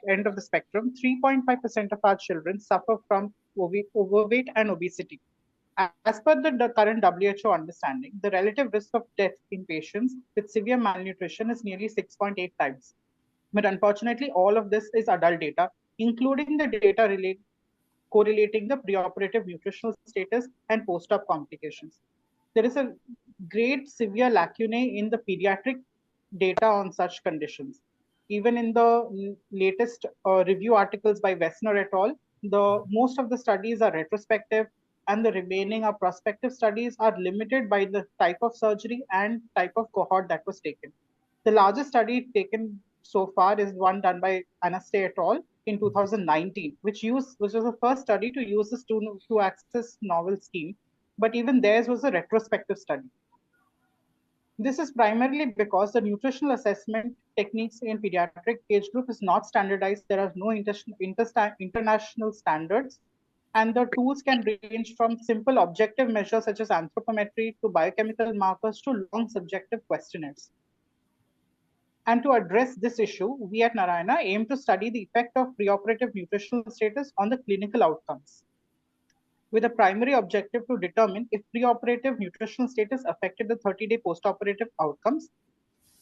end of the spectrum, 3.5% of our children suffer from overweight and obesity. As per the current WHO understanding, the relative risk of death in patients with severe malnutrition is nearly 6.8 times. But unfortunately, all of this is adult data, including the data correlating the preoperative nutritional status and post-op complications. There is a great severe lacunae in the pediatric data on such conditions. Even in the latest review articles by Wessner et al., most of the studies are retrospective, and the remaining are prospective studies are limited by the type of surgery and type of cohort that was taken. The largest study taken so far is one done by Anaste et al. In 2019, which was the first study to use this two-axis novel scheme, but even theirs was a retrospective study. This is primarily because the nutritional assessment techniques in pediatric age group is not standardized. There are no international standards, and the tools can range from simple objective measures such as anthropometry to biochemical markers to long subjective questionnaires. And to address this issue, we at Narayana aim to study the effect of preoperative nutritional status on the clinical outcomes. with a primary objective to determine if preoperative nutritional status affected the 30-day postoperative outcomes,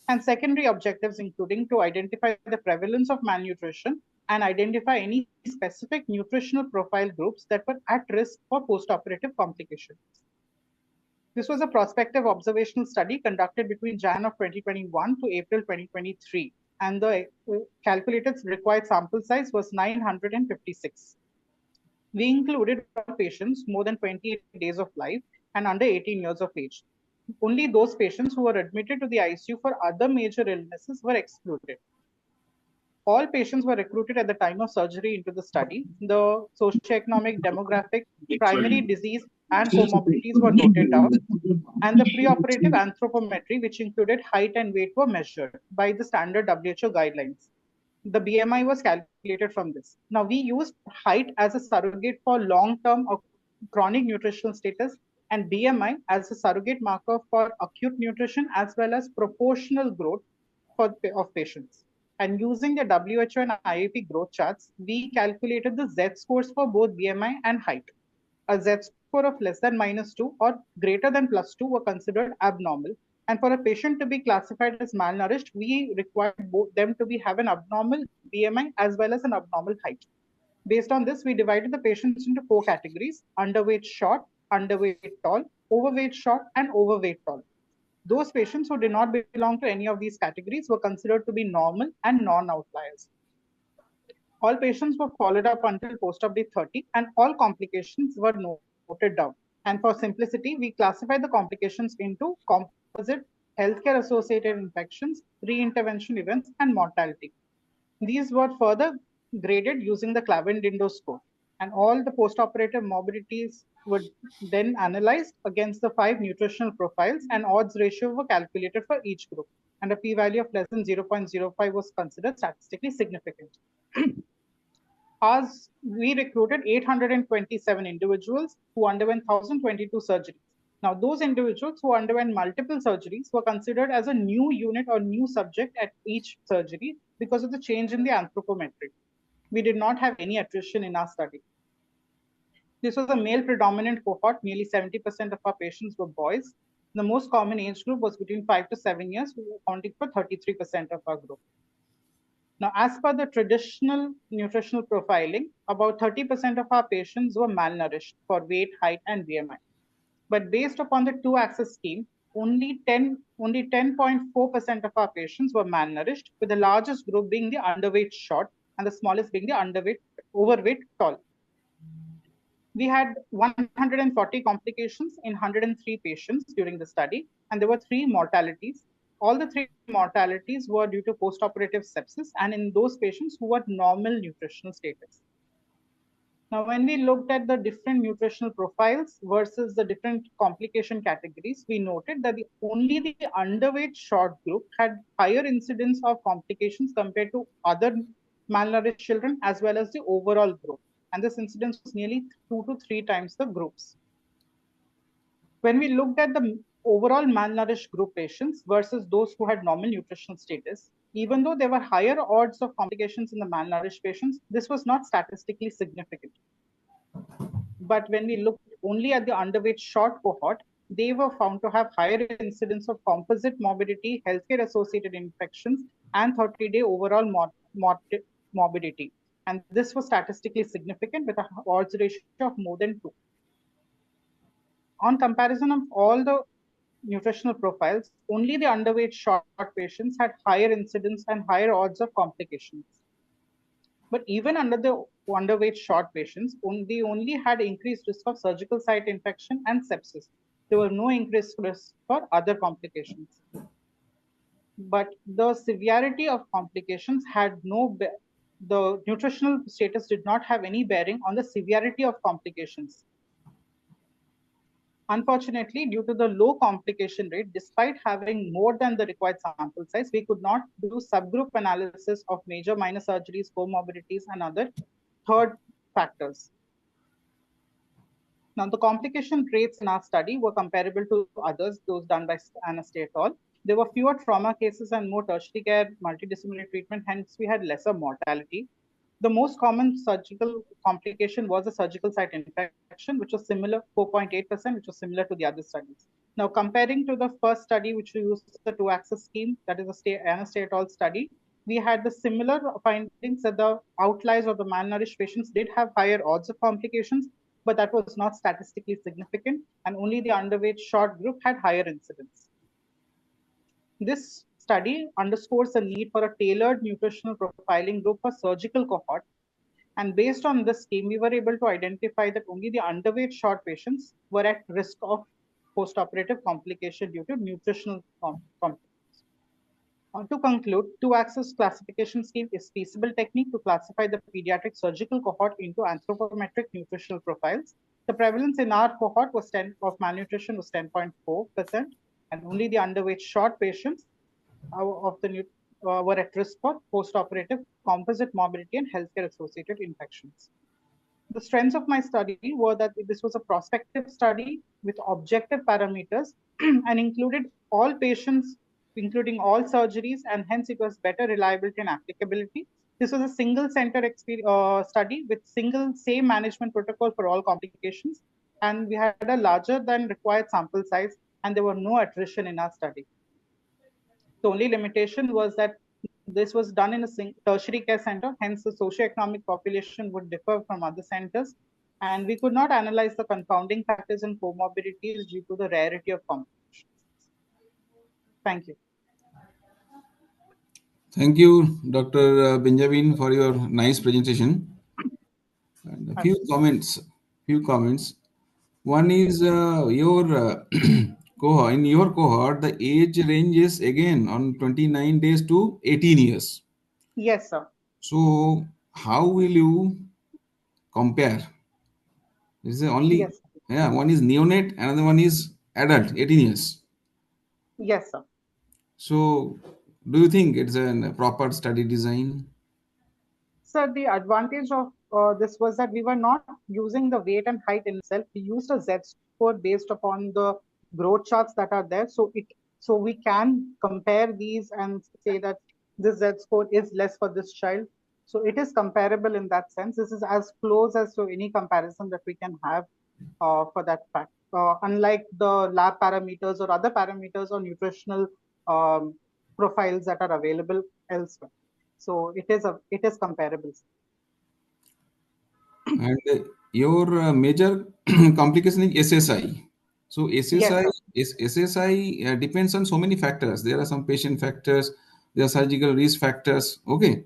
and secondary objectives including to identify the prevalence of malnutrition and identify any specific nutritional profile groups that were at risk for postoperative complications. This was a prospective observational study conducted between Jan of 2021 to April 2023, and the calculated required sample size was 956. We included patients more than 28 days of life and under 18 years of age. Only those patients who were admitted to the ICU for other major illnesses were excluded. All patients were recruited at the time of surgery into the study. The socioeconomic, demographic, primary disease, and comorbidities were noted down, and the preoperative anthropometry, which included height and weight, were measured by the standard WHO guidelines. The BMI was calculated from this. Now, we used height as a surrogate for long-term or chronic nutritional status, and BMI as a surrogate marker for acute nutrition as well as proportional growth of patients. And using the WHO and IAP growth charts, we calculated the Z scores for both BMI and height. A Z score of less than -2 or greater than +2 were considered abnormal. And for a patient to be classified as malnourished, we required both them to have an abnormal BMI as well as an abnormal height. Based on this, we divided the patients into 4 categories: underweight short, underweight tall, overweight short, and overweight tall. Those patients who did not belong to any of these categories were considered to be normal and non-outliers. All patients were followed up until post-op day 30, and all complications were noted down. And for simplicity, we classified the complications into composite, healthcare-associated infections, re-intervention events, and mortality. These were further graded using the Clavin-Dindo score, and all the postoperative morbidities were then analyzed against the 5 nutritional profiles, and odds ratio were calculated for each group, and a p-value of less than 0.05 was considered statistically significant. As we recruited 827 individuals who underwent 1,022 surgeries. Now, those individuals who underwent multiple surgeries were considered as a new unit or new subject at each surgery because of the change in the anthropometry. We did not have any attrition in our study. This was a male predominant cohort. Nearly 70% of our patients were boys. The most common age group was between 5 to 7 years, accounting for 33% of our group. Now, as per the traditional nutritional profiling, about 30% of our patients were malnourished for weight, height, and BMI. But based upon the 2-axis scheme, only 10.4% of our patients were malnourished, with the largest group being the underweight short and the smallest being the overweight tall. We had 140 complications in 103 patients during the study, and there were 3 mortalities. All the 3 mortalities were due to postoperative sepsis, and in those patients who were normal nutritional status. Now, when we looked at the different nutritional profiles versus the different complication categories, we noted that only the underweight short group had higher incidence of complications compared to other malnourished children as well as the overall group. And this incidence was nearly 2 to 3 times the groups. When we looked at the overall malnourished group patients versus those who had normal nutritional status, even though there were higher odds of complications in the malnourished patients, this was not statistically significant. But when we looked only at the underweight short cohort, they were found to have higher incidence of composite morbidity, healthcare-associated infections, and 30-day overall morbidity. And this was statistically significant with an odds ratio of more than 2. On comparison of all the nutritional profiles, only the underweight short patients had higher incidence and higher odds of complications. But even under the underweight short patients, they only had increased risk of surgical site infection and sepsis. There were no increased risk for other complications. But the severity of complications had the nutritional status did not have any bearing on the severity of complications. Unfortunately, due to the low complication rate, despite having more than the required sample size, we could not do subgroup analysis of major minor surgeries, comorbidities, and other third factors. Now, the complication rates in our study were comparable to others, those done by Anastay et al. There were fewer trauma cases and more tertiary care, multidisciplinary treatment, hence we had lesser mortality. The most common surgical complication was a surgical site infection, which was similar, 4.8%, which was similar to the other studies. Now, comparing to the first study, which we used the two-axis scheme, that is a Anastate et al. Study, we had the similar findings that the outliers or the malnourished patients did have higher odds of complications, but that was not statistically significant, and only the underweight short group had higher incidence. This study underscores the need for a tailored nutritional profiling group for surgical cohort. And based on this scheme, we were able to identify that only the underweight short patients were at risk of postoperative complication due to nutritional complications. To conclude, two-axis classification scheme is feasible technique to classify the pediatric surgical cohort into anthropometric nutritional profiles. The prevalence in our cohort was of malnutrition was 10.4%, and only the underweight short patients were at risk for postoperative composite morbidity and healthcare-associated infections. The strengths of my study were that this was a prospective study with objective parameters and included all patients, including all surgeries, and hence it was better reliability and applicability. This was a single center study with same management protocol for all complications, and we had a larger than required sample size, and there were no attrition in our study. The only limitation was that this was done in a tertiary care center, hence the socioeconomic population would differ from other centers, and we could not analyze the confounding factors and comorbidities due to the rarity of complications. Thank you. Thank you, Dr. Benjamin, for your nice presentation. And a few comments. One is your cohort. In your cohort, the age range is again on 29 days to 18 years. Yes, sir. So how will you compare? This is only one is neonate, another one is adult, 18 years. Yes, sir. So do you think it's a proper study design? Sir, the advantage of this was that we were not using the weight and height in itself. We used a Z-score based upon the growth charts that are there. So we can compare these and say that this Z-score is less for this child. So it is comparable in that sense. This is as close as to any comparison that we can have for that fact. Unlike the lab parameters or other parameters or nutritional profiles that are available elsewhere. So it is comparable. And your major complication is SSI. So SSI depends on so many factors. There are some patient factors, there are surgical risk factors. Okay.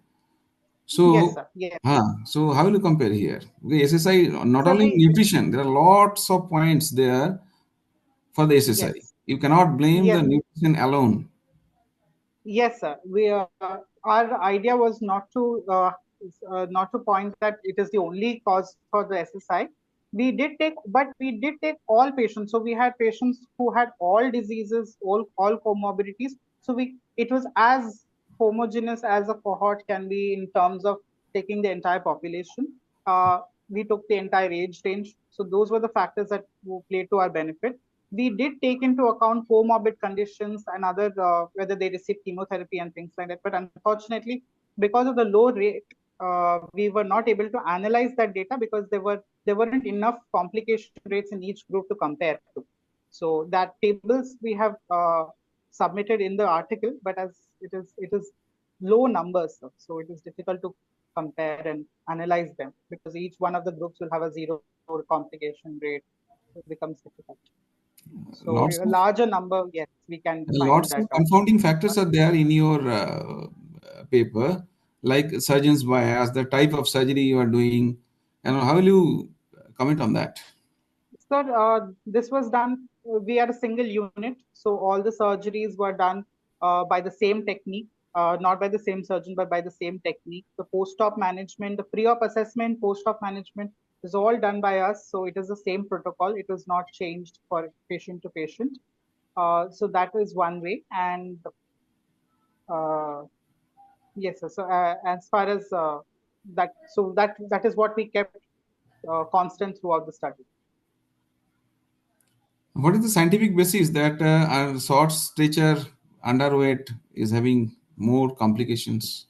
So yes, sir. Yes. So how will you compare here? Okay, SSI not only nutrition, there are lots of points there for the SSI. Yes. You cannot blame the nutrition alone. Yes, sir. Our idea was not to point that it is the only cause for the SSI. We did take all patients. So we had patients who had all diseases, all comorbidities. So it was as homogeneous as a cohort can be in terms of taking the entire population. We took the entire age range. So those were the factors that played to our benefit. We did take into account comorbid conditions and other whether they receive chemotherapy and things like that. But unfortunately, because of the low rate, we were not able to analyze that data because there weren't enough complication rates in each group to compare to. So that tables we have submitted in the article, but as it is low numbers, so it is difficult to compare and analyze them because each one of the groups will have a zero complication rate. It becomes difficult. So a larger number, yes, we can find lots that of confounding factors are there in your paper, like surgeon's bias, the type of surgery you are doing, and how will you comment on that? Sir, this was done. We are a single unit, so all the surgeries were done by the same technique, not by the same surgeon, but by the same technique. The post-op management, the pre-op assessment, post-op management is all done by us. So it is the same protocol. It was not changed for patient to patient. So that is one way. And yes, sir. So as far as that is what we kept constant throughout the study. What is the scientific basis that a short stature underweight is having more complications?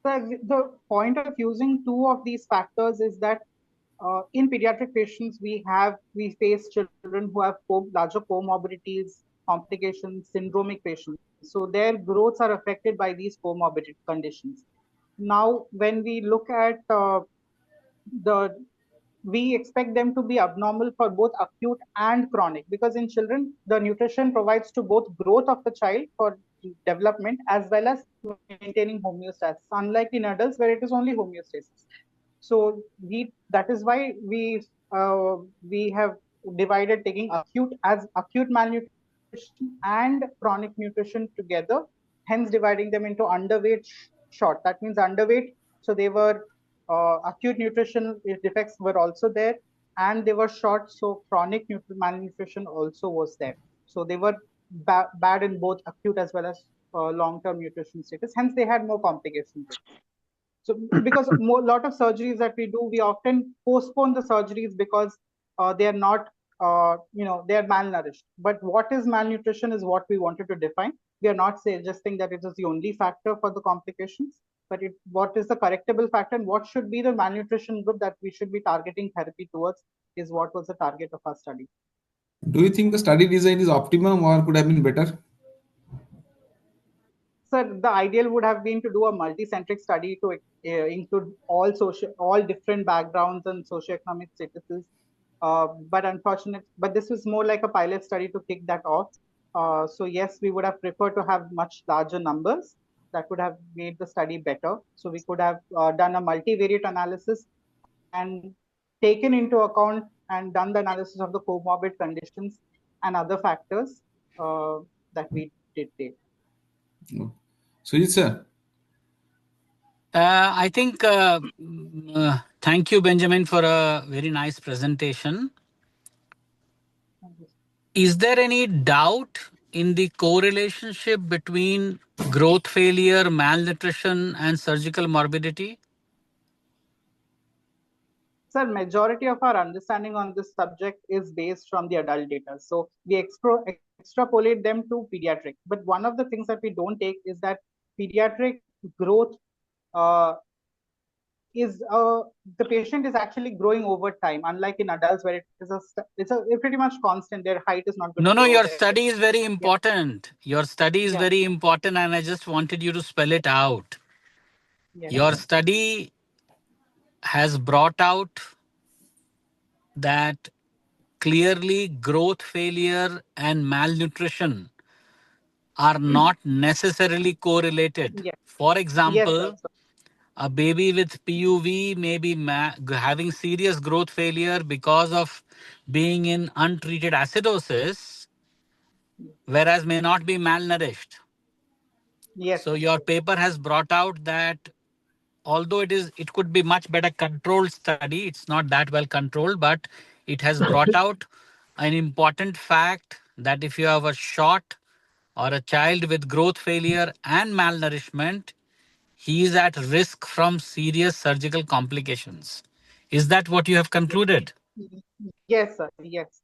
The point of using two of these factors is that in pediatric patients, we face children who have larger comorbidities, complications, syndromic patients. So their growths are affected by these comorbid conditions. Now, when we look at we expect them to be abnormal for both acute and chronic, because in children, the nutrition provides to both growth of the child for development as well as maintaining homeostasis, unlike in adults where it is only homeostasis. So that is why we have divided taking acute malnutrition and chronic nutrition together, hence dividing them into underweight, short. That means underweight. So they were acute nutrition defects were also there, and they were short. So chronic malnutrition also was there. So they were bad in both acute as well as long-term nutrition status. Hence, they had more complications. So because lot of surgeries that we do, we often postpone the surgeries because they are not, they are malnourished. But what is malnutrition is what we wanted to define. We are not suggesting that it is the only factor for the complications, but what is the correctable factor and what should be the malnutrition group that we should be targeting therapy towards is what was the target of our study. Do you think the study design is optimum or could have been better? Sir, the ideal would have been to do a multi-centric study to include all different backgrounds and socioeconomic statuses. But this was more like a pilot study to kick that off. So yes, we would have preferred to have much larger numbers. That would have made the study better. So we could have done a multivariate analysis and taken into account and done the analysis of the comorbid conditions and other factors that we did take. Sujit sir. I think, thank you, Benjamin, for a very nice presentation. Is there any doubt in the correlationship between growth failure, malnutrition, and surgical morbidity? Sir, majority of our understanding on this subject is based from the adult data. So we extrapolate them to pediatric. But one of the things that we don't take is that pediatric growth the patient is actually growing over time, unlike in adults where it's pretty much constant. Their height is not going to grow. Your study is very important. Your study is very important, and I just wanted you to spell it out. Your study has brought out that clearly growth failure and malnutrition are not necessarily correlated. For example, a baby with PUV may be having serious growth failure because of being in untreated acidosis, whereas may not be malnourished. So your paper has brought out that although it could be much better controlled study, it's not that well controlled, but it has brought out an important fact that if you have a short or a child with growth failure and malnourishment, he is at risk from serious surgical complications. Is that what you have concluded? Yes, sir. Yes.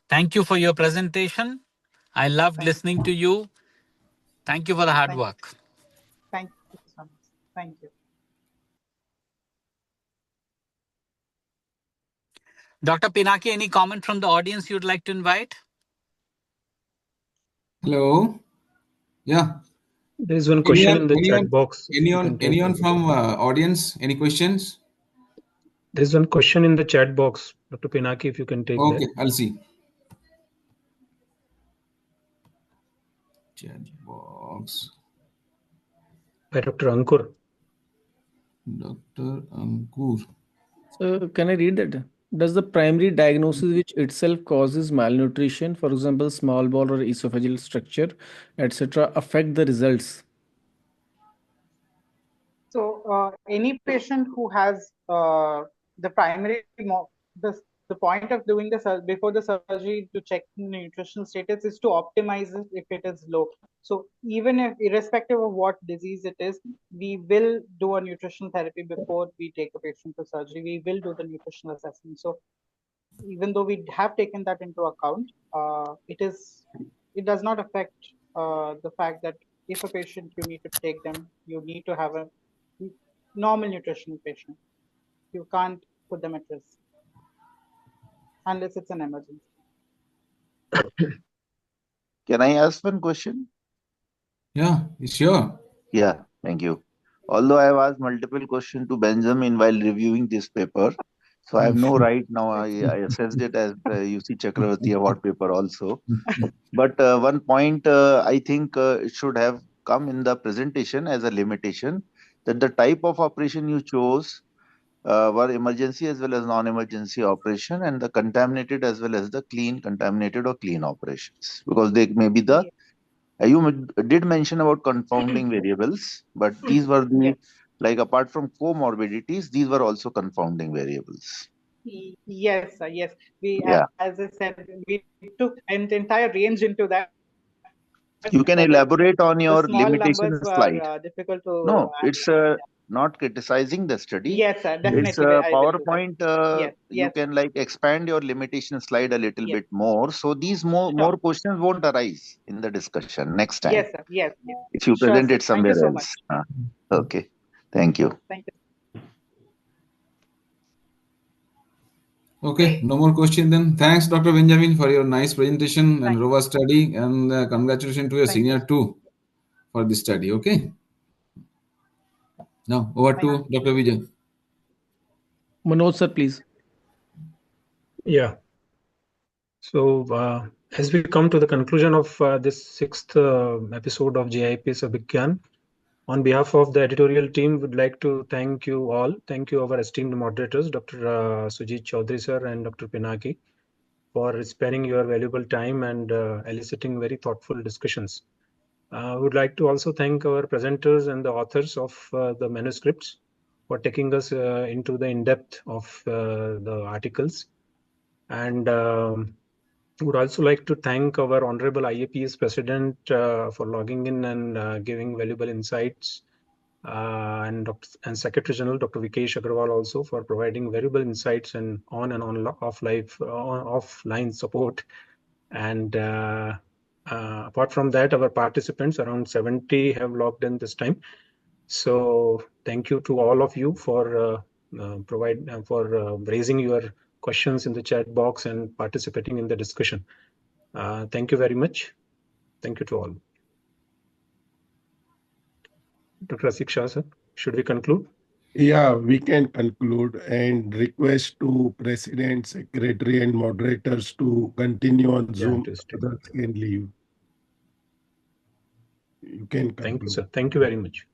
Thank you for your presentation. I loved listening to you. Thank you for the hard work. Thank you so much. Thank you. Dr. Pinaki, any comment from the audience you'd like to invite? Hello. Yeah. There's one question in the chat box. Anyone from audience? Any questions? There's one question in the chat box. Dr. Pinaki, if you can take that. Okay, I'll see. Chat box. By Dr. Ankur. Dr. Ankur. So can I read that? Does the primary diagnosis which itself causes malnutrition, for example, small bowel or esophageal structure, etc., affect the results? So any patient who has the primary, the point of doing the before the surgery to check nutritional status is to optimize it if it is low. So even if irrespective of what disease it is, we will do a nutritional therapy before we take a patient to surgery. We will do the nutritional assessment. So even though we have taken that into account, it does not affect the fact that if a patient you need to take them, you need to have normal nutritional patient. You can't put them at risk unless it's an emergency. Can I ask one question? Yeah, sure. Yeah, thank you. Although I have asked multiple questions to Benjamin while reviewing this paper, so I have no right now. I assessed it as UC Chakravarti award paper also. But one point I think it should have come in the presentation as a limitation that the type of operation you chose were emergency as well as non-emergency operation, and the contaminated as well as the clean, contaminated or clean operations, because they may be the did mention about confounding variables, but these were the like apart from comorbidities, these were also confounding variables. Yes, sir. Yes, we, Yeah, as I said, we took an entire range into that. you can But elaborate on the your small limitation numbers slide. were difficult to No, it's understand. not criticizing the study. Yes, sir. It's Definitely, I will do that. PowerPoint. Yes, You yes, can like expand your limitation slide a little yes. bit more, so these more questions won't arise in the discussion next time. Yes, sir. Yes, yes. If you Sure, present sir. it Thank you somewhere so else. much. Okay, thank you. Thank you. Okay, no more question then. Thanks, Dr. Benjamin, for your nice presentation and robust study, and congratulations to your senior too for this study. Okay. Now over to Dr. Vijay. Manoj sir, please. Yeah. So as we come to the conclusion of this sixth episode of JIAPS Abhigyan, on behalf of the editorial team, would like to thank you all. Thank you, our esteemed moderators, Dr. Sujit Chaudhary sir and Dr. Pinaki, for sparing your valuable time and eliciting very thoughtful discussions. I would like to also thank our presenters and the authors of the manuscripts for taking us into the in-depth of the articles. And would also like to thank our Honorable IAPS President for logging in and giving valuable insights, and Secretary General Dr. Vikesh Agarwal also for providing valuable insights and offline support. And apart from that, our participants, around 70, have logged in this time. So thank you to all of you for raising your questions in the chat box and participating in the discussion. Thank you very much. Thank you to all. Dr. Asik Shah, sir, should we conclude? Yeah, we can conclude and request to President, Secretary, and moderators to continue on Zoom. Others can leave. You can conclude. Thank you, sir. Thank you very much.